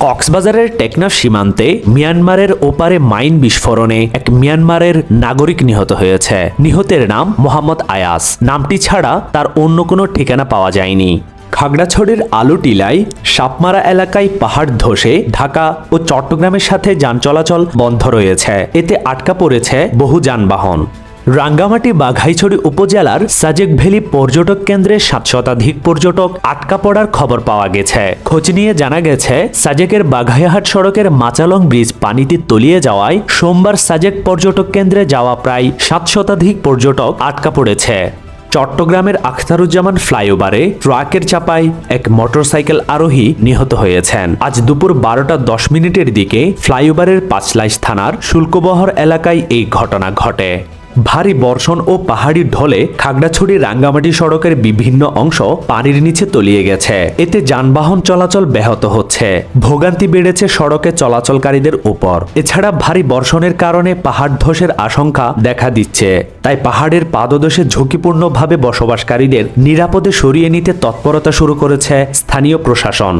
কক্সবাজারের টেকনাফ সীমান্তে মিয়ানমারের ওপারে মাইন বিস্ফোরণে এক মিয়ানমারের নাগরিক নিহত হয়েছে। নিহতের নাম মোহাম্মদ আয়াস। নামটি ছাড়া তার অন্য কোনো ঠিকানা পাওয়া যায়নি। খাগড়াছড়ির আলুটিলায় সাপমারা এলাকায় পাহাড় ধসে ঢাকা ও চট্টগ্রামের সাথে যান চলাচল বন্ধ রয়েছে। এতে আটকা পড়েছে বহু যানবাহন। রাঙ্গামাটি বাঘাইছড়ি উপজেলার সাজেক ভ্যালি পর্যটক কেন্দ্রে 7 শতাধিক পর্যটক আটকা পড়ার খবর পাওয়া গেছে। খোঁজ নিয়ে জানা গেছে, সাজেকের বাঘাইহাট সড়কের মাচালং ব্রিজ পানিতে তলিয়ে যাওয়ায় সোমবার সাজেক পর্যটক কেন্দ্রে যাওয়া প্রায় 7 শতাধিক পর্যটক আটকা পড়েছে। চট্টগ্রামের আখতারুজ্জামান ফ্লাইওভারে ট্রাকের চাপায় এক মোটরসাইকেল আরোহী নিহত হয়েছেন। আজ দুপুর 12:10 দিকে ফ্লাইওভারের পাঁচলাইশ থানার শুল্কবহর এলাকায় এই ঘটনা ঘটে। ভারী বর্ষণ ও পাহাড়ি ঢলে খাগড়াছড়ি রাঙ্গামাটি সড়কের বিভিন্ন অংশ পানির নিচে তলিয়ে গেছে। এতে যানবাহন চলাচল ব্যাহত হচ্ছে। ভোগান্তি বেড়েছে সড়কে চলাচলকারীদের উপর। এছাড়া ভারী বর্ষণের কারণে পাহাড় ধসের আশঙ্কা দেখা দিচ্ছে। তাই পাহাড়ের পাদদেশে ঝুঁকিপূর্ণভাবে বসবাসকারীদের নিরাপদে সরিয়ে নিতে তৎপরতা শুরু করেছে স্থানীয় প্রশাসন।